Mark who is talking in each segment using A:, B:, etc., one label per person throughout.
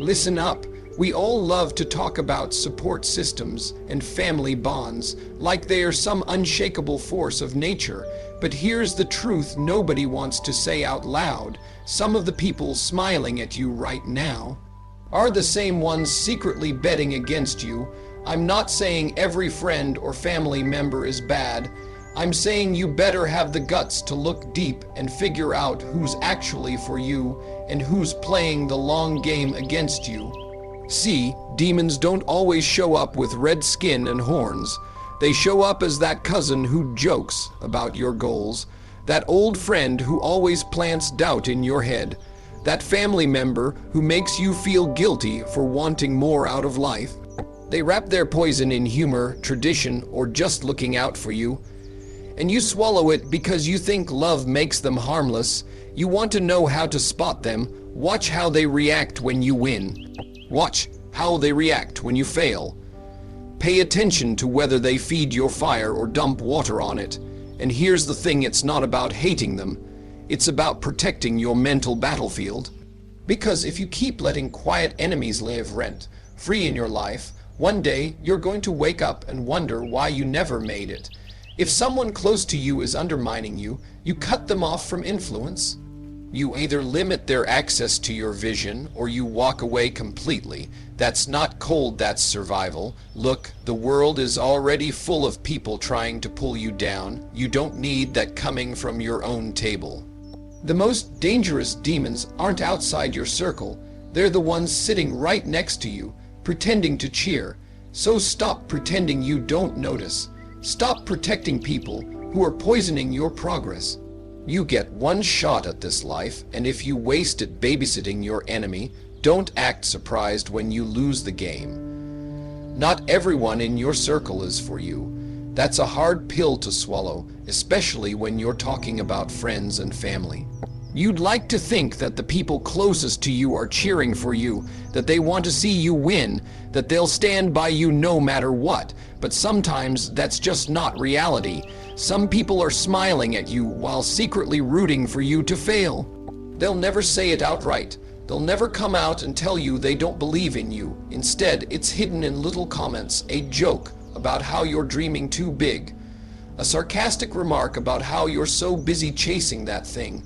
A: Listen up. We all love to talk about support systems and family bonds like they are some unshakable force of nature. But here's the truth nobody wants to say out loud. Some of the people smiling at you right now are the same ones secretly betting against you. I'm not saying every friend or family member is bad. I'm saying you better have the guts to look deep and figure out who's actually for you and who's playing the long game against you. See, demons don't always show up with red skin and horns. They show up as that cousin who jokes about your goals, that old friend who always plants doubt in your head, that family member who makes you feel guilty for wanting more out of life. They wrap their poison in humor, tradition, or just looking out for you. And you swallow it because you think love makes them harmless. You want to know how to spot them. Watch how they react when you win. Watch how they react when you fail. Pay attention to whether they feed your fire or dump water on it. And here's the thing, it's not about hating them. It's about protecting your mental battlefield. Because if you keep letting quiet enemies live rent-free in your life, one day you're going to wake up and wonder why you never made it. If someone close to you is undermining you, you cut them off from influence. You either limit their access to your vision or you walk away completely. That's not cold, that's survival. Look, the world is already full of people trying to pull you down. You don't need that coming from your own table. The most dangerous demons aren't outside your circle. They're the ones sitting right next to you, pretending to cheer. So stop pretending you don't notice. Stop protecting people who are poisoning your progress. You get one shot at this life, and if you waste it babysitting your enemy, don't act surprised when you lose the game. Not everyone in your circle is for you. That's a hard pill to swallow, especially when you're talking about friends and family. You'd like to think that the people closest to you are cheering for you, that they want to see you win, that they'll stand by you no matter what. But sometimes that's just not reality. Some people are smiling at you while secretly rooting for you to fail. They'll never say it outright. They'll never come out and tell you they don't believe in you. Instead, it's hidden in little comments, a joke about how you're dreaming too big, a sarcastic remark about how you're so busy chasing that thing,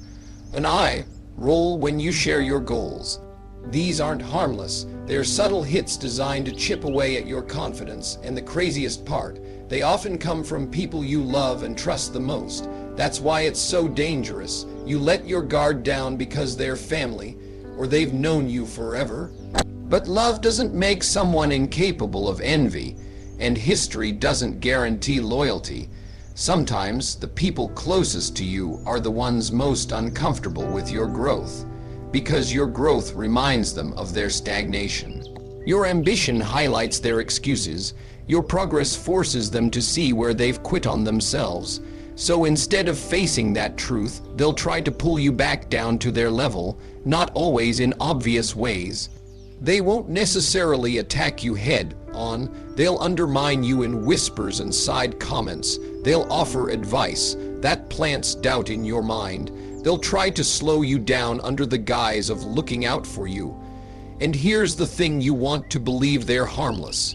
A: an eye roll when you share your goals. These aren't harmless. They're subtle hits designed to chip away at your confidence, and the craziest part, they often come from people you love and trust the most. That's why it's so dangerous. You let your guard down because they're family, or they've known you forever. But love doesn't make someone incapable of envy, and history doesn't guarantee loyalty. Sometimes the people closest to you are the ones most uncomfortable with your growth, because your growth reminds them of their stagnation. Your ambition highlights their excuses. Your progress forces them to see where they've quit on themselves. So instead of facing that truth, they'll try to pull you back down to their level, not always in obvious ways. They won't necessarily attack you head on. They'll undermine you in whispers and side comments. They'll offer advice that plants doubt in your mind. They'll try to slow you down under the guise of looking out for you. And here's the thing, you want to believe they're harmless.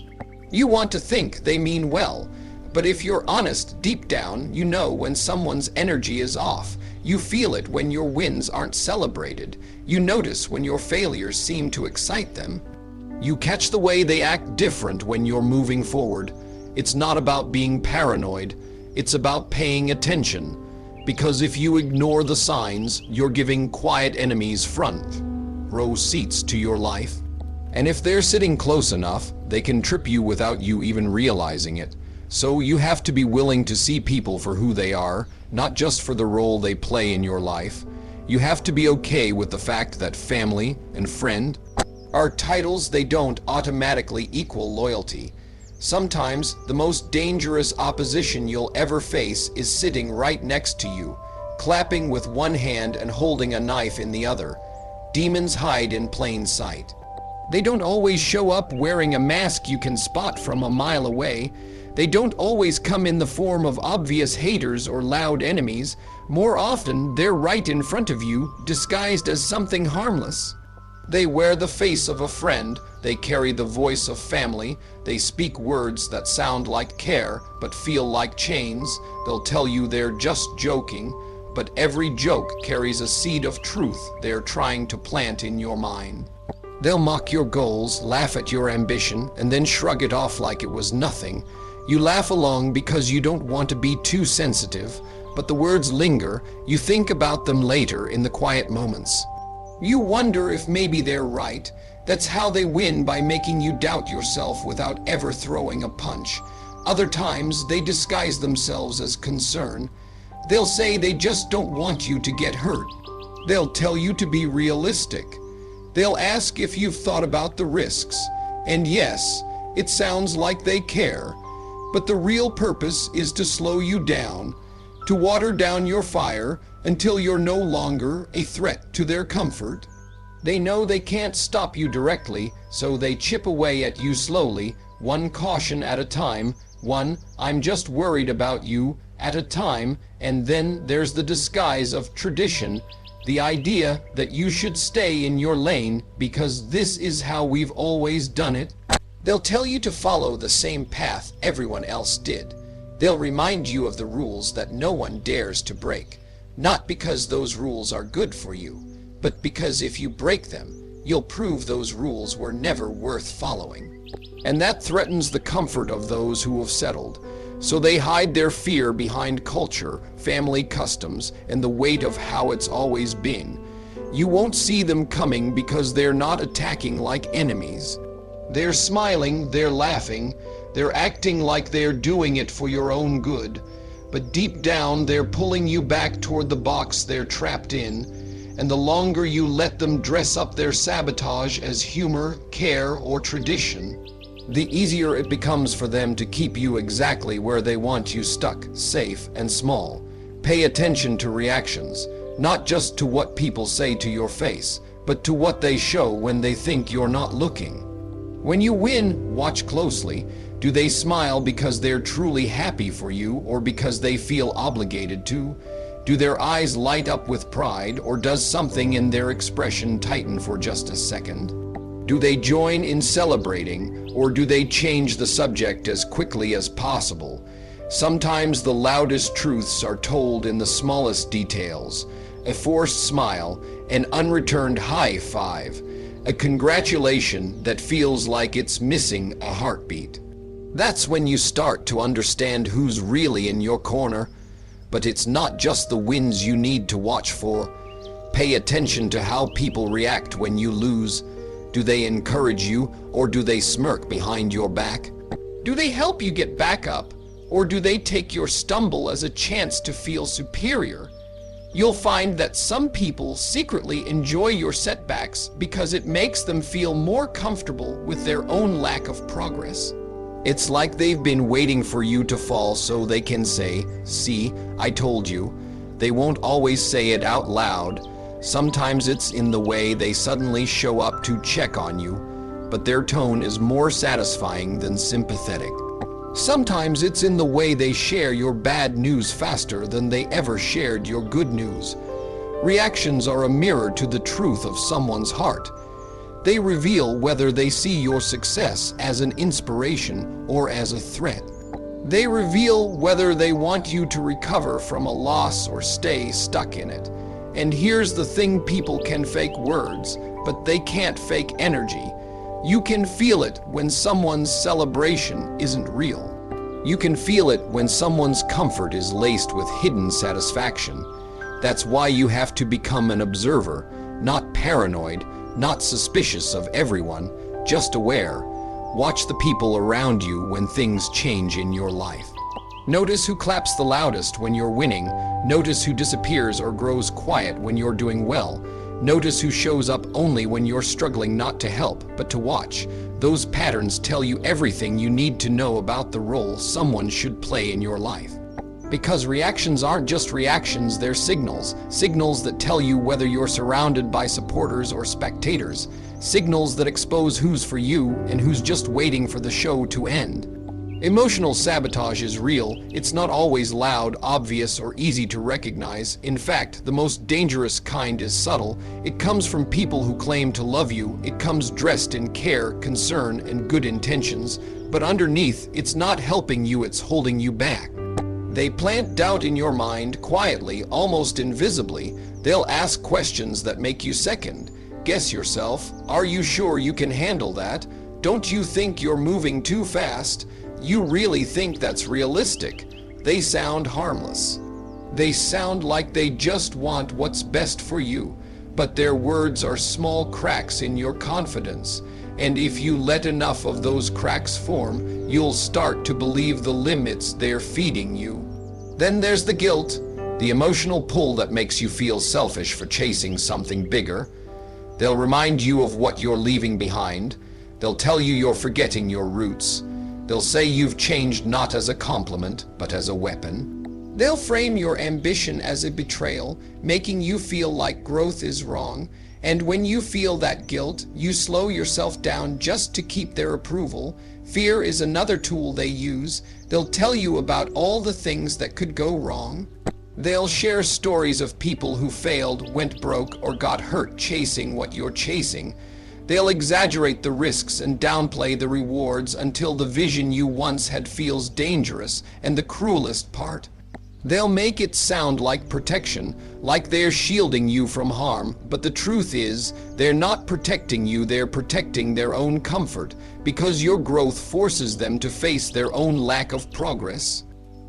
A: You want to think they mean well. But if you're honest, deep down, you know when someone's energy is off. You feel it when your wins aren't celebrated. You notice when your failures seem to excite them. You catch the way they act different when you're moving forward. It's not about being paranoid. It's about paying attention. Because if you ignore the signs, you're giving quiet enemies front row seats to your life. And if they're sitting close enough, they can trip you without you even realizing it. So you have to be willing to see people for who they are, not just for the role they play in your life. You have to be okay with the fact that family and friend are titles. They don't automatically equal loyalty. Sometimes the most dangerous opposition you'll ever face is sitting right next to you, clapping with one hand and holding a knife in the other. Demons hide in plain sight. They don't always show up wearing a mask you can spot from a mile away. They don't always come in the form of obvious haters or loud enemies. More often, they're right in front of you, disguised as something harmless. They wear the face of a friend, they carry the voice of family, they speak words that sound like care but feel like chains. They'll tell you they're just joking, but every joke carries a seed of truth they're trying to plant in your mind. They'll mock your goals, laugh at your ambition, and then shrug it off like it was nothing. You laugh along because you don't want to be too sensitive, but the words linger. You think about them later in the quiet moments. You wonder if maybe they're right. That's how they win, by making you doubt yourself without ever throwing a punch. Other times, they disguise themselves as concern. They'll say they just don't want you to get hurt. They'll tell you to be realistic. They'll ask if you've thought about the risks. And yes, it sounds like they care. But the real purpose is to slow you down, to water down your fire until you're no longer a threat to their comfort. They know they can't stop you directly, so they chip away at you slowly, one caution at a time, one "I'm just worried about you" at a time. And then there's the disguise of tradition, the idea that you should stay in your lane because this is how we've always done it. They'll tell you to follow the same path everyone else did. They'll remind you of the rules that no one dares to break, not because those rules are good for you, but because if you break them, you'll prove those rules were never worth following. And that threatens the comfort of those who have settled. So they hide their fear behind culture, family customs, and the weight of how it's always been. You won't see them coming because they're not attacking like enemies. They're smiling, they're laughing, they're acting like they're doing it for your own good. But deep down, they're pulling you back toward the box they're trapped in. And the longer you let them dress up their sabotage as humor, care, or tradition, the easier it becomes for them to keep you exactly where they want you, stuck, safe, and small. Pay attention to reactions, not just to what people say to your face, but to what they show when they think you're not looking. When you win, watch closely. Do they smile because they're truly happy for you, or because they feel obligated to? Do their eyes light up with pride, or does something in their expression tighten for just a second? Do they join in celebrating, or do they change the subject as quickly as possible? Sometimes the loudest truths are told in the smallest details. A forced smile, an unreturned high five, a congratulation that feels like it's missing a heartbeat. That's when you start to understand who's really in your corner. But it's not just the wins you need to watch for. Pay attention to how people react when you lose. Do they encourage you, or do they smirk behind your back? Do they help you get back up, or do they take your stumble as a chance to feel superior? You'll find that some people secretly enjoy your setbacks because it makes them feel more comfortable with their own lack of progress. It's like they've been waiting for you to fall so they can say, "See, I told you." They won't always say it out loud. Sometimes it's in the way they suddenly show up to check on you, but their tone is more satisfying than sympathetic. Sometimes it's in the way they share your bad news faster than they ever shared your good news. Reactions are a mirror to the truth of someone's heart. They reveal whether they see your success as an inspiration or as a threat. They reveal whether they want you to recover from a loss or stay stuck in it. And here's the thing: people can fake words, but they can't fake energy. You can feel it when someone's celebration isn't real. You can feel it when someone's comfort is laced with hidden satisfaction. That's why you have to become an observer, not paranoid, not suspicious of everyone, just aware. Watch the people around you when things change in your life. Notice who claps the loudest when you're winning. Notice who disappears or grows quiet when you're doing well. Notice who shows up only when you're struggling, not to help, but to watch. Those patterns tell you everything you need to know about the role someone should play in your life. Because reactions aren't just reactions, they're signals. Signals that tell you whether you're surrounded by supporters or spectators. Signals that expose who's for you and who's just waiting for the show to end. Emotional sabotage is real. It's not always loud, obvious, or easy to recognize. In fact, the most dangerous kind is subtle. It comes from people who claim to love you. It comes dressed in care, concern, and good intentions. But underneath, it's not helping you, it's holding you back. They plant doubt in your mind quietly, almost invisibly. They'll ask questions that make you second guess yourself. Are you sure you can handle that? Don't you think you're moving too fast? You really think that's realistic? They sound harmless. They sound like they just want what's best for you, but their words are small cracks in your confidence. And if you let enough of those cracks form, you'll start to believe the limits they're feeding you. Then there's the guilt, the emotional pull that makes you feel selfish for chasing something bigger. They'll remind you of what you're leaving behind. They'll tell you you're forgetting your roots. They'll say you've changed not as a compliment, but as a weapon. They'll frame your ambition as a betrayal, making you feel like growth is wrong. And when you feel that guilt, you slow yourself down just to keep their approval. Fear is another tool they use. They'll tell you about all the things that could go wrong. They'll share stories of people who failed, went broke, or got hurt chasing what you're chasing. They'll exaggerate the risks and downplay the rewards until the vision you once had feels dangerous. And the cruelest part, they'll make it sound like protection, like they're shielding you from harm. But the truth is, they're not protecting you, they're protecting their own comfort, because your growth forces them to face their own lack of progress.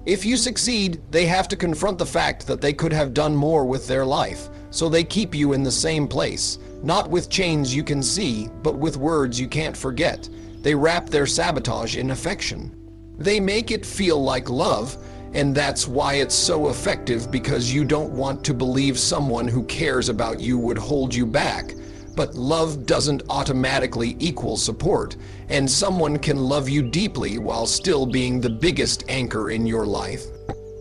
A: If you succeed, they have to confront the fact that they could have done more with their life, so they keep you in the same place. Not with chains you can see, but with words you can't forget. They wrap their sabotage in affection. They make it feel like love, and that's why it's so effective, because you don't want to believe someone who cares about you would hold you back. But love doesn't automatically equal support, and someone can love you deeply while still being the biggest anchor in your life.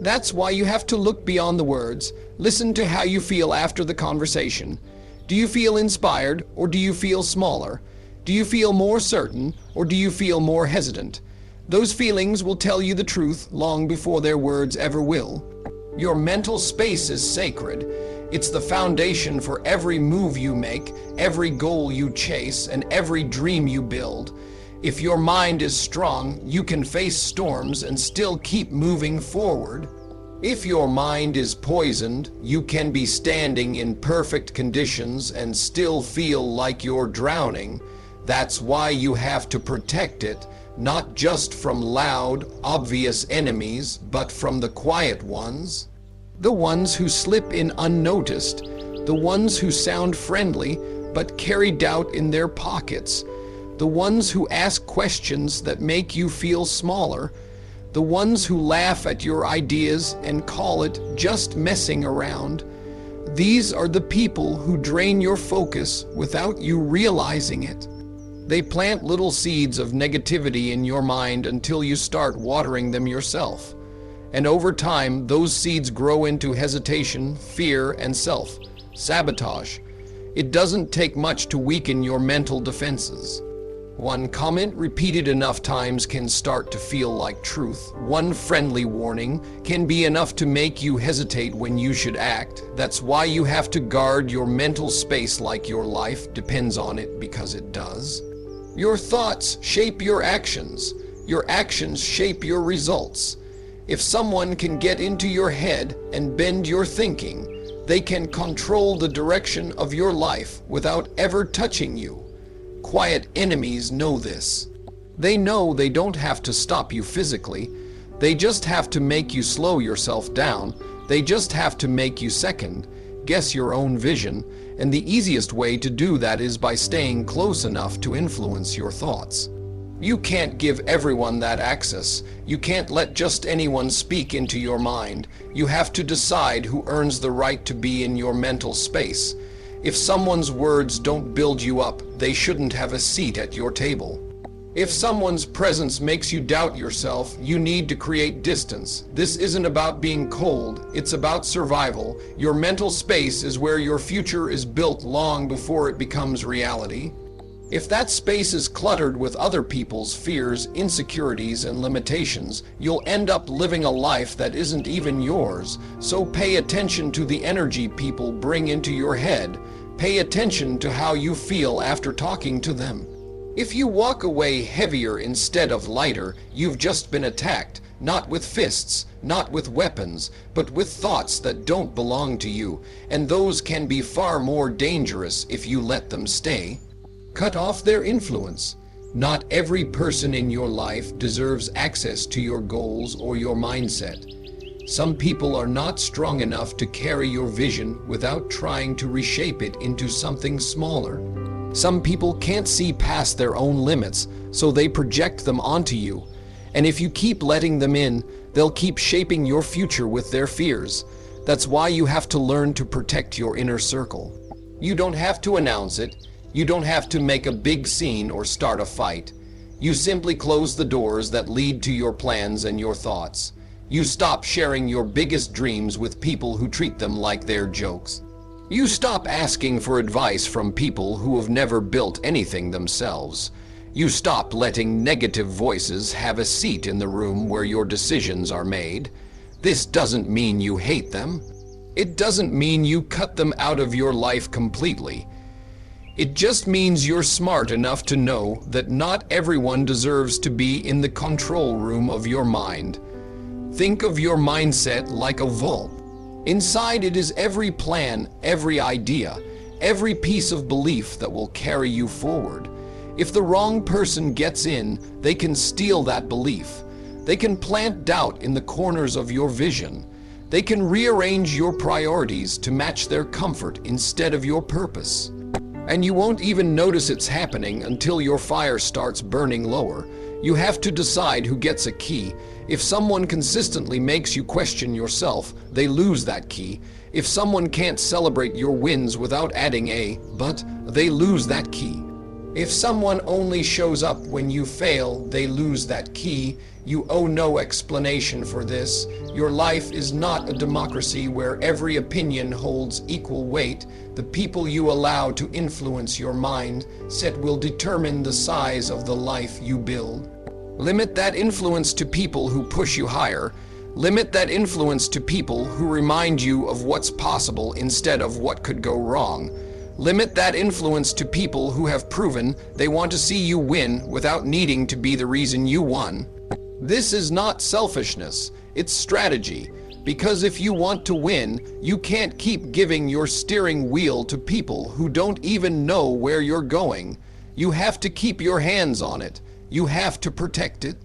A: That's why you have to look beyond the words. Listen to how you feel after the conversation. Do you feel inspired, or do you feel smaller? Do you feel more certain, or do you feel more hesitant? Those feelings will tell you the truth long before their words ever will. Your mental space is sacred. It's the foundation for every move you make, every goal you chase, and every dream you build. If your mind is strong, you can face storms and still keep moving forward. If your mind is poisoned, you can be standing in perfect conditions and still feel like you're drowning. That's why you have to protect it, not just from loud, obvious enemies, but from the quiet ones. The ones who slip in unnoticed, the ones who sound friendly but carry doubt in their pockets, the ones who ask questions that make you feel smaller, the ones who laugh at your ideas and call it just messing around. These are the people who drain your focus without you realizing it. They plant little seeds of negativity in your mind until you start watering them yourself. And over time, those seeds grow into hesitation, fear, and self-sabotage. It doesn't take much to weaken your mental defenses. One comment repeated enough times can start to feel like truth. One friendly warning can be enough to make you hesitate when you should act. That's why you have to guard your mental space like your life depends on it, because it does. Your thoughts shape your actions. Your actions shape your results. If someone can get into your head and bend your thinking, they can control the direction of your life without ever touching you. Quiet enemies know this. They know they don't have to stop you physically. They just have to make you slow yourself down. They just have to make you second guess your own vision. And the easiest way to do that is by staying close enough to influence your thoughts. You can't give everyone that access. You can't let just anyone speak into your mind. You have to decide who earns the right to be in your mental space. If someone's words don't build you up, they shouldn't have a seat at your table. If someone's presence makes you doubt yourself, you need to create distance. This isn't about being cold, it's about survival. Your mental space is where your future is built long before it becomes reality. If that space is cluttered with other people's fears, insecurities, and limitations, you'll end up living a life that isn't even yours. So pay attention to the energy people bring into your head. Pay attention to how you feel after talking to them. If you walk away heavier instead of lighter, you've just been attacked, not with fists, not with weapons, but with thoughts that don't belong to you, and those can be far more dangerous if you let them stay. Cut off their influence. Not every person in your life deserves access to your goals or your mindset. Some people are not strong enough to carry your vision without trying to reshape it into something smaller. Some people can't see past their own limits, so they project them onto you. And if you keep letting them in, they'll keep shaping your future with their fears. That's why you have to learn to protect your inner circle. You don't have to announce it. You don't have to make a big scene or start a fight. You simply close the doors that lead to your plans and your thoughts. You stop sharing your biggest dreams with people who treat them like they're jokes. You stop asking for advice from people who have never built anything themselves. You stop letting negative voices have a seat in the room where your decisions are made. This doesn't mean you hate them. It doesn't mean you cut them out of your life completely. It just means you're smart enough to know that not everyone deserves to be in the control room of your mind. Think of your mindset like a vault. Inside it is every plan, every idea, every piece of belief that will carry you forward. If the wrong person gets in, they can steal that belief. They can plant doubt in the corners of your vision. They can rearrange your priorities to match their comfort instead of your purpose. And you won't even notice it's happening until your fire starts burning lower. You have to decide who gets a key. If someone consistently makes you question yourself, they lose that key. If someone can't celebrate your wins without adding a but, they lose that key. If someone only shows up when you fail, they lose that key. You owe no explanation for this. Your life is not a democracy where every opinion holds equal weight. The people you allow to influence your mindset will determine the size of the life you build. Limit that influence to people who push you higher. Limit that influence to people who remind you of what's possible instead of what could go wrong. Limit that influence to people who have proven they want to see you win without needing to be the reason you won. This is not selfishness, it's strategy. Because if you want to win, you can't keep giving your steering wheel to people who don't even know where you're going. You have to keep your hands on it. You have to protect it.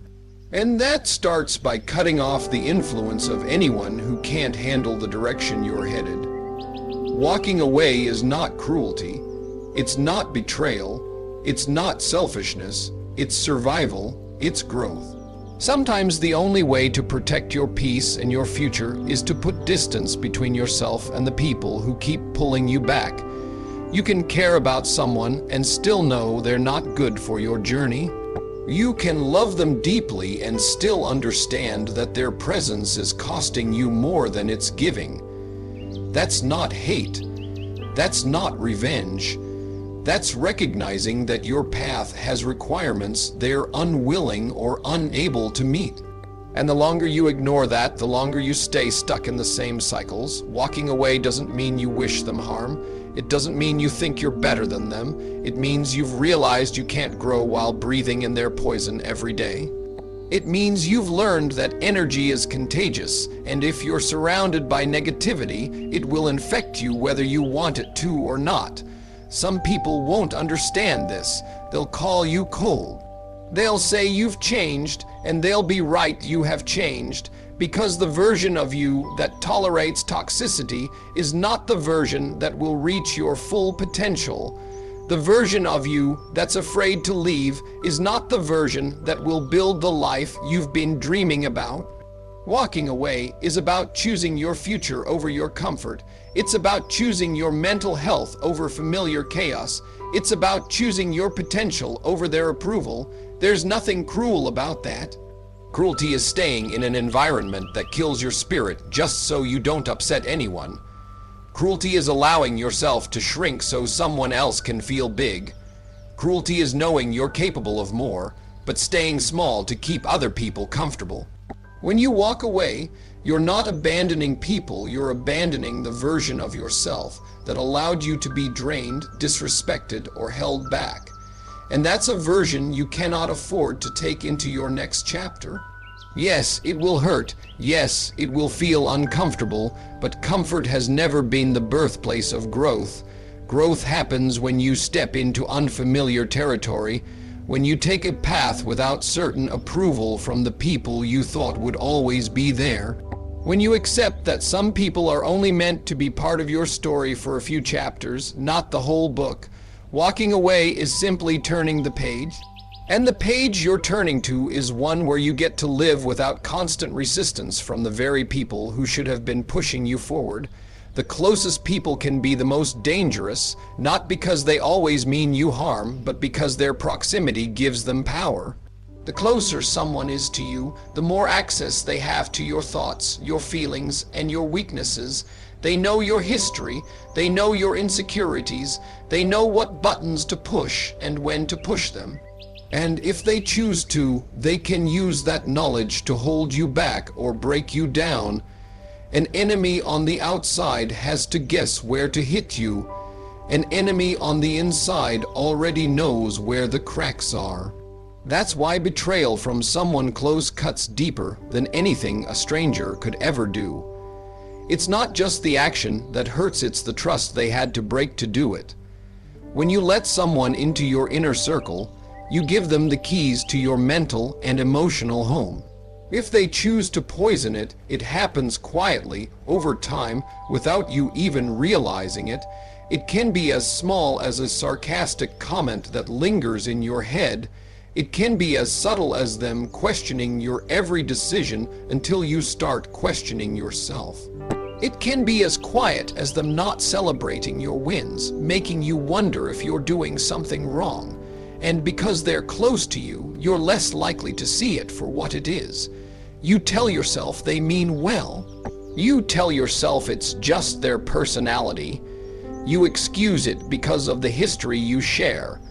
A: And that starts by cutting off the influence of anyone who can't handle the direction you're headed. Walking away is not cruelty. It's not betrayal. It's not selfishness. It's survival. It's growth. Sometimes the only way to protect your peace and your future is to put distance between yourself and the people who keep pulling you back. You can care about someone and still know they're not good for your journey. You can love them deeply and still understand that their presence is costing you more than it's giving. That's not hate. That's not revenge. That's recognizing that your path has requirements they're unwilling or unable to meet. And the longer you ignore that, the longer you stay stuck in the same cycles. Walking away doesn't mean you wish them harm. It doesn't mean you think you're better than them. It means you've realized you can't grow while breathing in their poison every day. It means you've learned that energy is contagious, and if you're surrounded by negativity, it will infect you whether you want it to or not. Some people won't understand this. They'll call you cold. They'll say you've changed, and they'll be right, you have changed, because the version of you that tolerates toxicity is not the version that will reach your full potential. The version of you that's afraid to leave is not the version that will build the life you've been dreaming about. Walking away is about choosing your future over your comfort. It's about choosing your mental health over familiar chaos. It's about choosing your potential over their approval. There's nothing cruel about that. Cruelty is staying in an environment that kills your spirit just so you don't upset anyone. Cruelty is allowing yourself to shrink so someone else can feel big. Cruelty is knowing you're capable of more, but staying small to keep other people comfortable. When you walk away, you're not abandoning people, you're abandoning the version of yourself that allowed you to be drained, disrespected, or held back. And that's a version you cannot afford to take into your next chapter. Yes, it will hurt. Yes, it will feel uncomfortable, but comfort has never been the birthplace of growth. Growth happens when you step into unfamiliar territory, when you take a path without certain approval from the people you thought would always be there. When you accept that some people are only meant to be part of your story for a few chapters, not the whole book. Walking away is simply turning the page. And the page you're turning to is one where you get to live without constant resistance from the very people who should have been pushing you forward. The closest people can be the most dangerous, not because they always mean you harm, but because their proximity gives them power. The closer someone is to you, the more access they have to your thoughts, your feelings, and your weaknesses. They know your history, they know your insecurities, they know what buttons to push and when to push them. And if they choose to, they can use that knowledge to hold you back or break you down. An enemy on the outside has to guess where to hit you. An enemy on the inside already knows where the cracks are. That's why betrayal from someone close cuts deeper than anything a stranger could ever do. It's not just the action that hurts, it's the trust they had to break to do it. When you let someone into your inner circle, you give them the keys to your mental and emotional home. If they choose to poison it, it happens quietly, over time, without you even realizing it. It can be as small as a sarcastic comment that lingers in your head. It can be as subtle as them questioning your every decision until you start questioning yourself. It can be as quiet as them not celebrating your wins, making you wonder if you're doing something wrong. And because they're close to you, you're less likely to see it for what it is. You tell yourself they mean well. You tell yourself it's just their personality. You excuse it because of the history you share.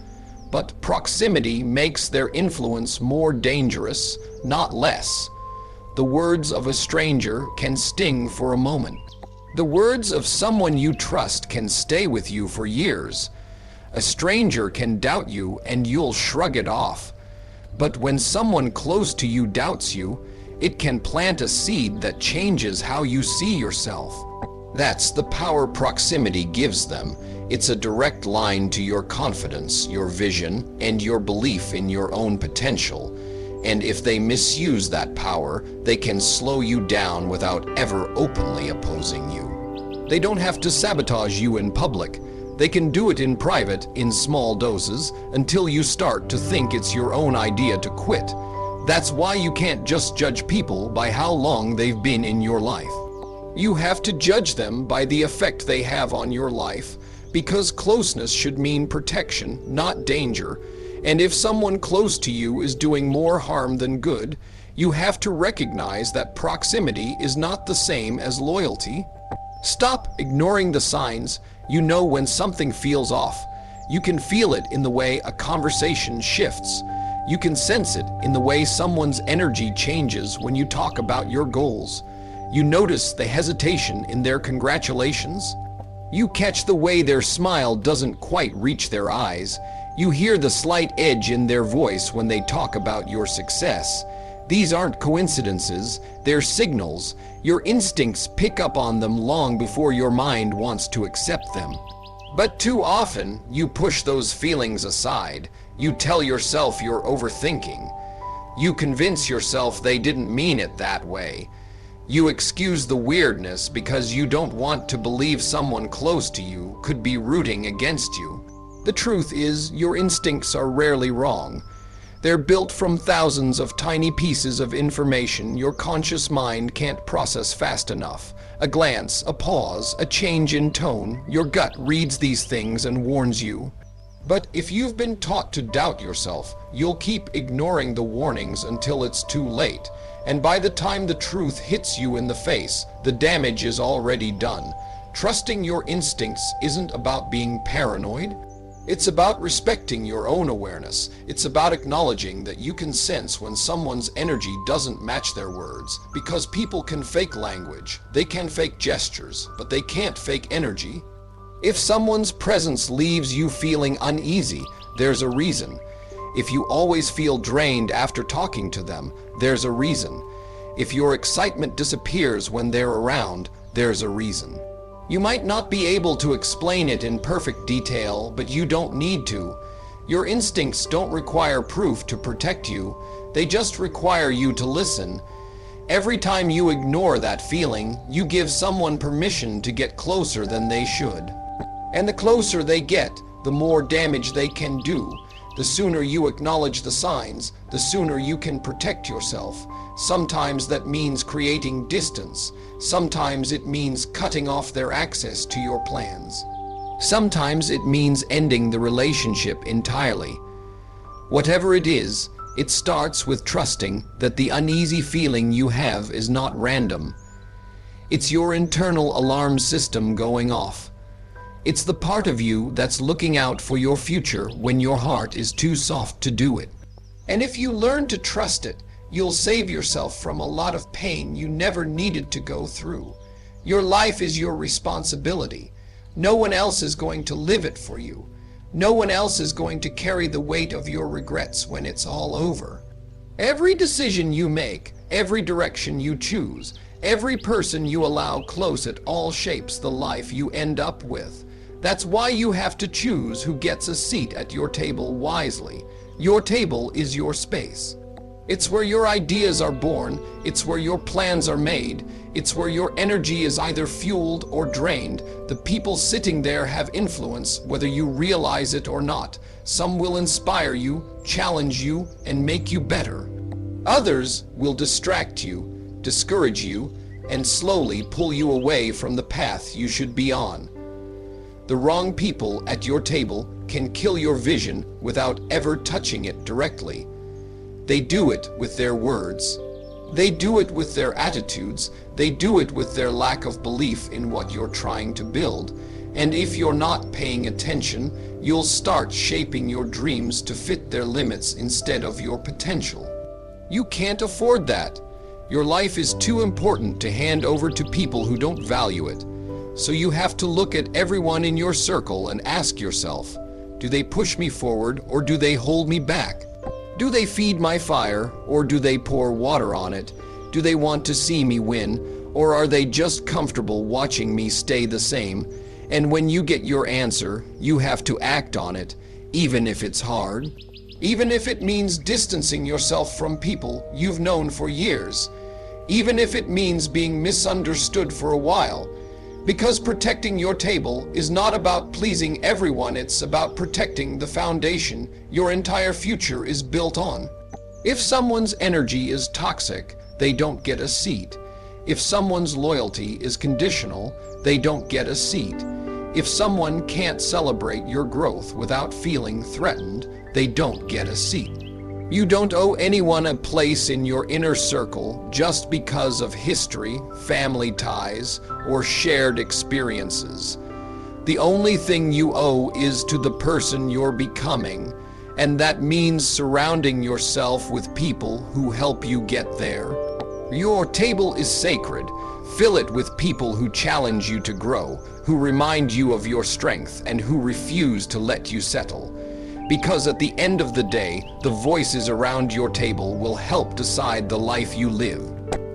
A: But proximity makes their influence more dangerous, not less. The words of a stranger can sting for a moment. The words of someone you trust can stay with you for years. A stranger can doubt you and you'll shrug it off. But when someone close to you doubts you, it can plant a seed that changes how you see yourself. That's the power proximity gives them. It's a direct line to your confidence, your vision, and your belief in your own potential. And if they misuse that power, they can slow you down without ever openly opposing you. They don't have to sabotage you in public. They can do it in private, in small doses, until you start to think it's your own idea to quit. That's why you can't just judge people by how long they've been in your life. You have to judge them by the effect they have on your life, because closeness should mean protection, not danger. And if someone close to you is doing more harm than good, you have to recognize that proximity is not the same as loyalty. Stop ignoring the signs. You know when something feels off. You can feel it in the way a conversation shifts. You can sense it in the way someone's energy changes when you talk about your goals. You notice the hesitation in their congratulations. You catch the way their smile doesn't quite reach their eyes. You hear the slight edge in their voice when they talk about your success. These aren't coincidences, they're signals. Your instincts pick up on them long before your mind wants to accept them. But too often, you push those feelings aside. You tell yourself you're overthinking. You convince yourself they didn't mean it that way. You excuse the weirdness because you don't want to believe someone close to you could be rooting against you. The truth is, your instincts are rarely wrong. They're built from thousands of tiny pieces of information your conscious mind can't process fast enough. A glance, a pause, a change in tone, your gut reads these things and warns you. But if you've been taught to doubt yourself, you'll keep ignoring the warnings until it's too late. And by the time the truth hits you in the face, the damage is already done. Trusting your instincts isn't about being paranoid. It's about respecting your own awareness. It's about acknowledging that you can sense when someone's energy doesn't match their words, because people can fake language, they can fake gestures, but they can't fake energy. If someone's presence leaves you feeling uneasy, there's a reason. If you always feel drained after talking to them, there's a reason. If your excitement disappears when they're around, there's a reason. You might not be able to explain it in perfect detail, but you don't need to. Your instincts don't require proof to protect you. They just require you to listen. Every time you ignore that feeling, you give someone permission to get closer than they should. And the closer they get, the more damage they can do. The sooner you acknowledge the signs, the sooner you can protect yourself. Sometimes that means creating distance. Sometimes it means cutting off their access to your plans. Sometimes it means ending the relationship entirely. Whatever it is, it starts with trusting that the uneasy feeling you have is not random. It's your internal alarm system going off. It's the part of you that's looking out for your future when your heart is too soft to do it. And if you learn to trust it, you'll save yourself from a lot of pain you never needed to go through. Your life is your responsibility. No one else is going to live it for you. No one else is going to carry the weight of your regrets when it's all over. Every decision you make, every direction you choose, every person you allow close, it all shapes the life you end up with. That's why you have to choose who gets a seat at your table wisely. Your table is your space. It's where your ideas are born. It's where your plans are made. It's where your energy is either fueled or drained. The people sitting there have influence, whether you realize it or not. Some will inspire you, challenge you, and make you better. Others will distract you, discourage you, and slowly pull you away from the path you should be on. The wrong people at your table can kill your vision without ever touching it directly. They do it with their words. They do it with their attitudes. They do it with their lack of belief in what you're trying to build. And if you're not paying attention, you'll start shaping your dreams to fit their limits instead of your potential. You can't afford that. Your life is too important to hand over to people who don't value it. So you have to look at everyone in your circle and ask yourself, do they push me forward or do they hold me back? Do they feed my fire or do they pour water on it? Do they want to see me win or are they just comfortable watching me stay the same? And when you get your answer, you have to act on it, even if it's hard. Even if it means distancing yourself from people you've known for years. Even if it means being misunderstood for a while. Because protecting your table is not about pleasing everyone, it's about protecting the foundation your entire future is built on. If someone's energy is toxic, they don't get a seat. If someone's loyalty is conditional, they don't get a seat. If someone can't celebrate your growth without feeling threatened, they don't get a seat. You don't owe anyone a place in your inner circle just because of history, family ties, or shared experiences. The only thing you owe is to the person you're becoming, and that means surrounding yourself with people who help you get there. Your table is sacred. Fill it with people who challenge you to grow, who remind you of your strength, and who refuse to let you settle. Because at the end of the day, the voices around your table will help decide the life you live.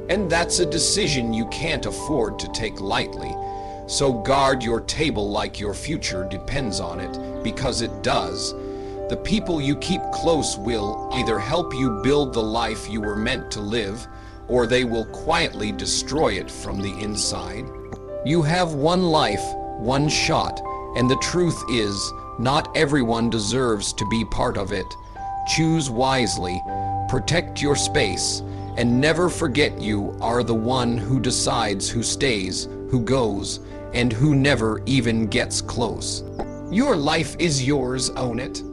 A: And that's a decision you can't afford to take lightly. So guard your table like your future depends on it, because it does. The people you keep close will either help you build the life you were meant to live, or they will quietly destroy it from the inside. You have one life, one shot, and the truth is, not everyone deserves to be part of it. Choose wisely, protect your space, and never forget you are the one who decides who stays, who goes, and who never even gets close. Your life is yours, own it.